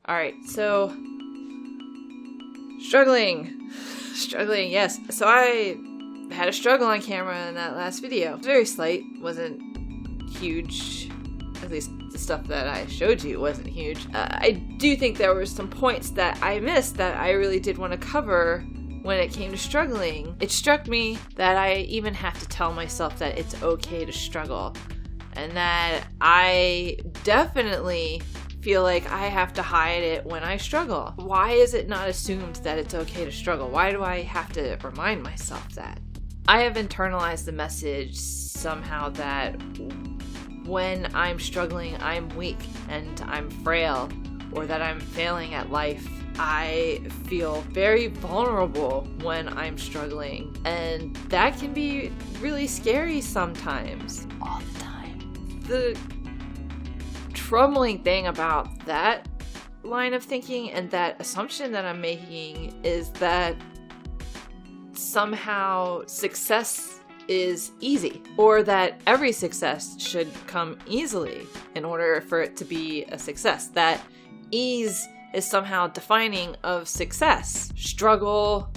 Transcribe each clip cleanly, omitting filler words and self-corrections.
Alright, so struggling, yes. So I had a struggle on camera in that last video. It was very slight, wasn't huge. At least the stuff that I showed you wasn't huge. I do think there were some points that I missed that I really did want to cover when it came to struggling. It struck me that I even have to tell myself that it's okay to struggle, and that I definitely feel like I have to hide it when I struggle. Why is it not assumed that it's okay to struggle? Why do I have to remind myself that? I have internalized the message somehow that when I'm struggling, I'm weak and I'm frail, or that I'm failing at life. I feel very vulnerable when I'm struggling, and that can be really scary sometimes. All the time. The troubling thing about that line of thinking and that assumption that I'm making is that somehow success is easy, or that every success should come easily in order for it to be a success. That ease is somehow defining of success. Struggle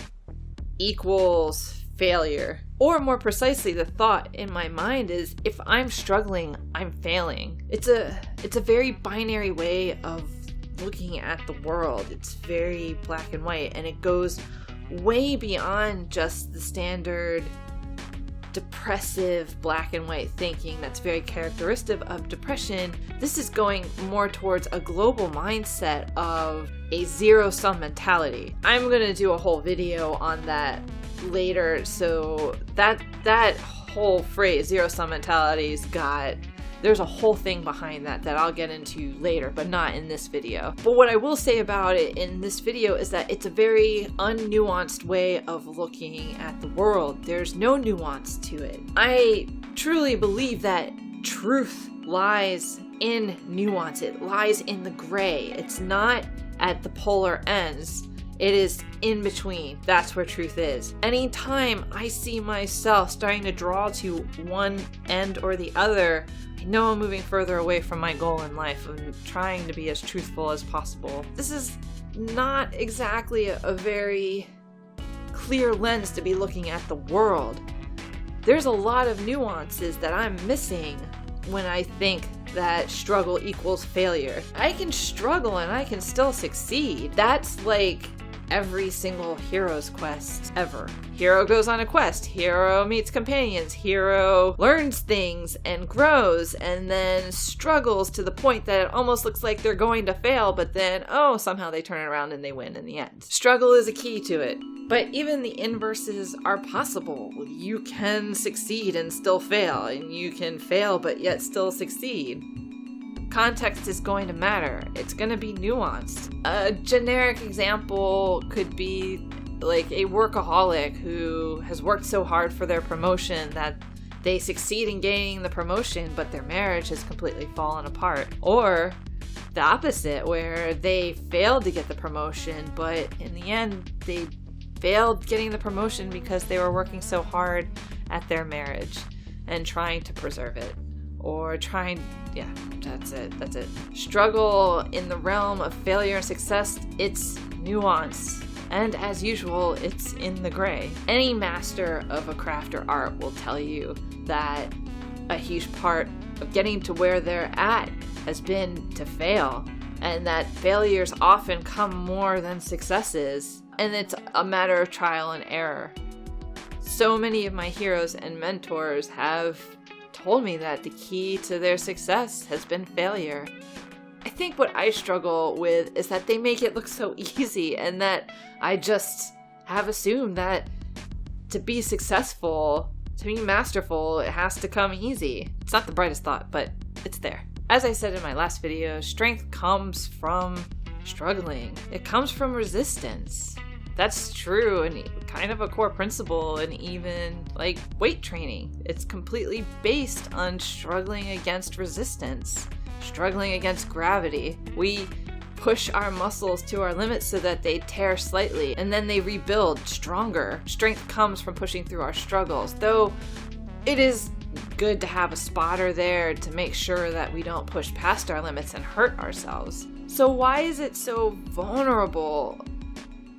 equals failure. Or more precisely, the thought in my mind is, if I'm struggling, I'm failing. It's a very binary way of looking at the world. It's very black and white, and it goes way beyond just the standard depressive black and white thinking that's very characteristic of depression. This is going more towards a global mindset of a zero-sum mentality. I'm gonna do a whole video on that later, so that whole phrase, zero-sum mentality's got, there's a whole thing behind that I'll get into later, but not in this video. But what I will say about it in this video is that it's a very unnuanced way of looking at the world. There's no nuance to it. I truly believe that truth lies in nuance. It lies in the gray. It's not at the polar ends. It is in between. That's where truth is. Anytime I see myself starting to draw to one end or the other, I know I'm moving further away from my goal in life. I'm trying to be as truthful as possible. This is not exactly a very clear lens to be looking at the world. There's a lot of nuances that I'm missing when I think that struggle equals failure. I can struggle and I can still succeed. That's like every single hero's quest ever. Hero goes on a quest, hero meets companions, hero learns things and grows, and then struggles to the point that it almost looks like they're going to fail, but then, somehow they turn it around and they win in the end. Struggle is a key to it. But even the inverses are possible. You can succeed and still fail, and you can fail but yet still succeed. Context is going to matter. It's going to be nuanced. A generic example could be like a workaholic who has worked so hard for their promotion that they succeed in gaining the promotion, but their marriage has completely fallen apart. Or the opposite, where they failed to get the promotion, but in the end, they failed getting the promotion because they were working so hard at their marriage and trying to preserve it. Or that's it. Struggle in the realm of failure and success, it's nuance. And as usual, it's in the gray. Any master of a craft or art will tell you that a huge part of getting to where they're at has been to fail, and that failures often come more than successes, and it's a matter of trial and error. So many of my heroes and mentors have told me that the key to their success has been failure. I think what I struggle with is that they make it look so easy, and that I just have assumed that to be successful, to be masterful, it has to come easy. It's not the brightest thought, but it's there. As I said in my last video, strength comes from struggling. It comes from resistance. That's true, and kind of a core principle in even like weight training. It's completely based on struggling against resistance, struggling against gravity. We push our muscles to our limits so that they tear slightly, and then they rebuild stronger. Strength comes from pushing through our struggles, though it is good to have a spotter there to make sure that we don't push past our limits and hurt ourselves. So why is it so vulnerable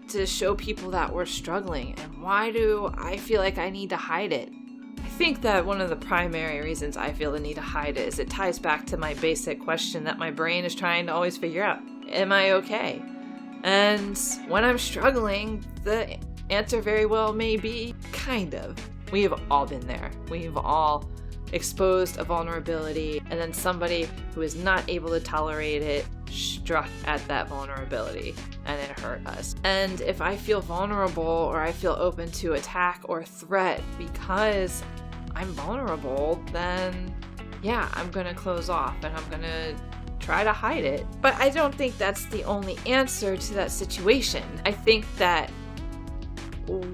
to show people that we're struggling? And why do I feel like I need to hide it? I think that one of the primary reasons I feel the need to hide it is it ties back to my basic question that my brain is trying to always figure out. Am I okay? And when I'm struggling, the answer very well may be kind of. We have all been there. We've all exposed a vulnerability, and then somebody who is not able to tolerate it struck at that vulnerability, and it hurt us. And if I feel vulnerable or I feel open to attack or threat because I'm vulnerable, then yeah, I'm gonna close off and I'm gonna try to hide it. But I don't think that's the only answer to that situation. I think that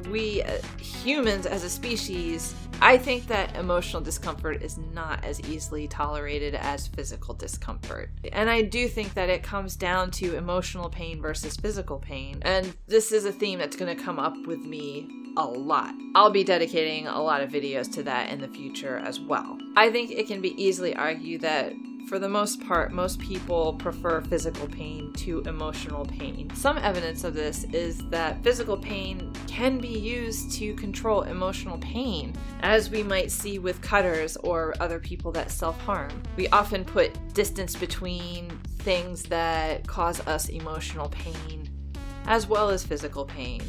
we humans as a species, I think that emotional discomfort is not as easily tolerated as physical discomfort. And I do think that it comes down to emotional pain versus physical pain. And this is a theme that's going to come up with me a lot. I'll be dedicating a lot of videos to that in the future as well. I think it can be easily argued that for the most part, most people prefer physical pain to emotional pain. Some evidence of this is that physical pain can be used to control emotional pain, as we might see with cutters or other people that self-harm. We often put distance between things that cause us emotional pain as well as physical pain.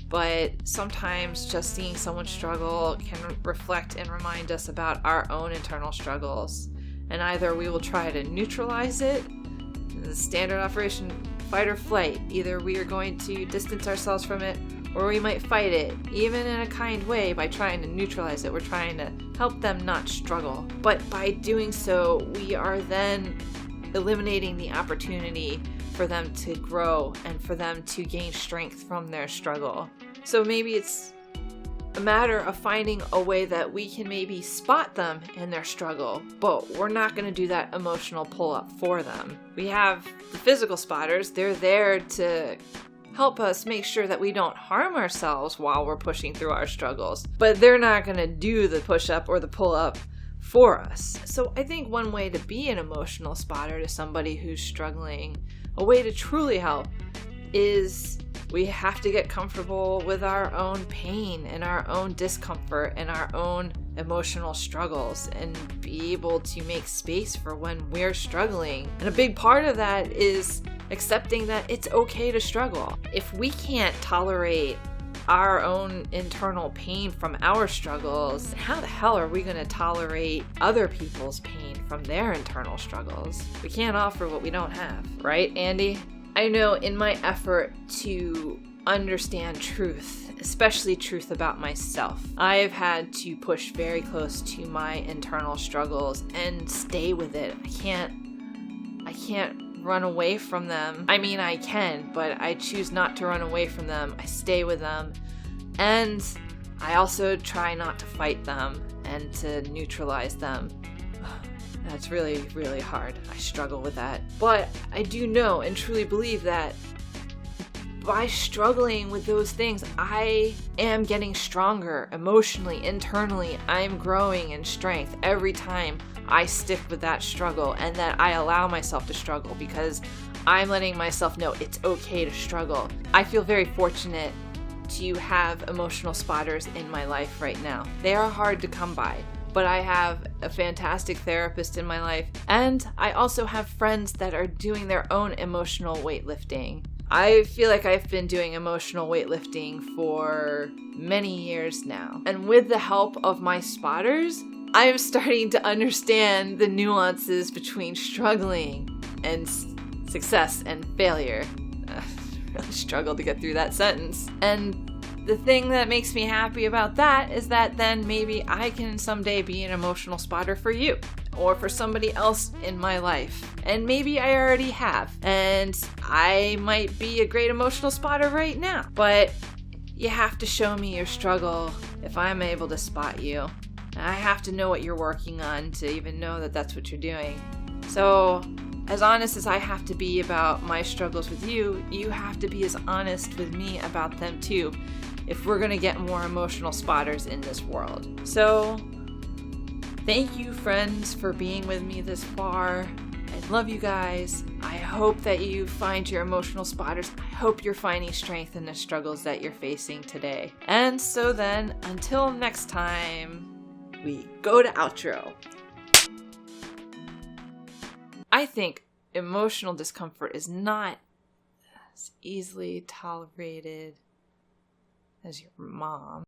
But sometimes just seeing someone struggle can reflect and remind us about our own internal struggles. And either we will try to neutralize it, the standard operation fight or flight. Either we are going to distance ourselves from it, or we might fight it, even in a kind way, by trying to neutralize it. We're trying to help them not struggle. But by doing so, we are then eliminating the opportunity for them to grow and for them to gain strength from their struggle. So maybe it's a matter of finding a way that we can maybe spot them in their struggle, but we're not going to do that emotional pull-up for them. We have the physical spotters. They're there to help us make sure that we don't harm ourselves while we're pushing through our struggles, but they're not going to do the push-up or the pull-up for us. So I think one way to be an emotional spotter to somebody who's struggling, a way to truly help, is we have to get comfortable with our own pain and our own discomfort and our own emotional struggles and be able to make space for when we're struggling. And a big part of that is accepting that it's okay to struggle. If we can't tolerate our own internal pain from our struggles, how the hell are we going to tolerate other people's pain from their internal struggles? We can't offer what we don't have, right, Andy? I know in my effort to understand truth, especially truth about myself, I have had to push very close to my internal struggles and stay with it. I can't run away from them. I mean, I can, but I choose not to run away from them. I stay with them. And I also try not to fight them and to neutralize them. That's really, really hard. I struggle with that. But I do know and truly believe that by struggling with those things, I am getting stronger emotionally, internally. I'm growing in strength every time I stick with that struggle and that I allow myself to struggle, because I'm letting myself know it's okay to struggle. I feel very fortunate to have emotional spotters in my life right now. They are hard to come by, but I have a fantastic therapist in my life, and I also have friends that are doing their own emotional weightlifting. I feel like I've been doing emotional weightlifting for many years now, and with the help of my spotters, I am starting to understand the nuances between struggling and success and failure. I really struggled to get through that sentence. And the thing that makes me happy about that is that then maybe I can someday be an emotional spotter for you or for somebody else in my life. And maybe I already have. And I might be a great emotional spotter right now. But you have to show me your struggle if I'm able to spot you. I have to know what you're working on to even know that that's what you're doing. So, as honest as I have to be about my struggles with you, you have to be as honest with me about them too, if we're gonna get more emotional spotters in this world. So, thank you, friends, for being with me this far. Love you guys. I hope that you find your emotional spotters. I hope you're finding strength in the struggles that you're facing today. And so then, until next time, we go to outro. I think emotional discomfort is not as easily tolerated as your mom.